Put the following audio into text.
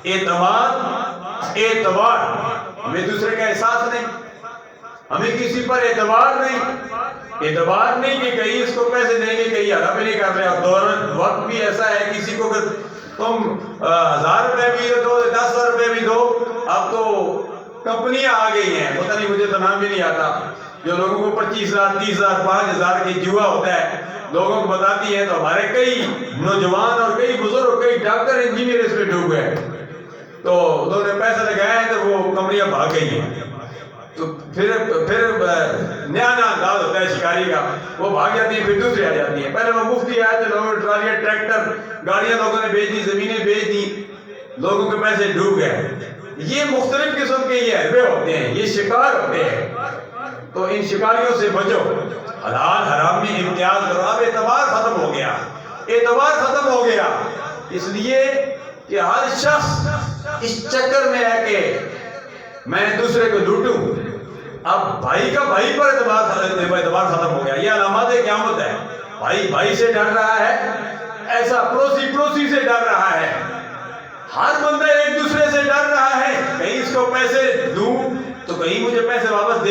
اعتبار ہمیں دوسرے کا احساس نہیں، ہمیں کسی پر اعتبار نہیں کہ کہیں اس کو پیسے دیں گے کہیں ہرا بھی نہیں کر رہے. اور دور وقت بھی ایسا ہے کسی کو تم 1000 روپے بھی دو 10,000 روپے بھی دو. اب تو کمپنیاں آ گئی ہیں، پتہ نہیں مجھے تو نام بھی نہیں آتا، جو لوگوں کو 25,000 30,000 5,000 کی جوا ہوتا ہے لوگوں کو بتاتی ہے. تو ہمارے کئی نوجوان اور کئی بزرگ کئی ڈاکٹر انجینئر اس پہ ڈوب گئے. تو انہوں نے پیسہ لگایا ہے تو وہ کمپنیاں بھاگ گئی ہیں. تو پھر نیا انداز ہوتا ہے شکاری کا، وہ بھاگ جاتی ہیں پھر دوسری آ جاتی ہیں. پہلے وہ مفتی آئے تو لوگوں نے ٹرالیاں ٹریکٹر گاڑیاں لوگوں نے بیچ دی، زمینیں بیچ دی، لوگوں کے پیسے ڈوب گئے. یہ مختلف قسم کے یہ حربے ہوتے ہیں، یہ شکار ہوتے ہیں. تو ان شکاریوں سے بچو، حلال حرام میں امتیاز کرو. اب اعتبار ختم ہو گیا اس لیے کہ ہر شخص اس چکر میں ہے کہ میں دوسرے کو لوٹوں. اب بھائی کا بھائی پر اعتبار ختم ہو گیا. یہ علامات قیامت ہے. بھائی سے ڈر رہا ہے، ایسا پڑوسی سے ڈر رہا ہے، ہر بندہ ایک دوسرے سے ڈر رہا ہے. کہیں اس کو پیسے دوں تو کہیں مجھے پیسے واپس دے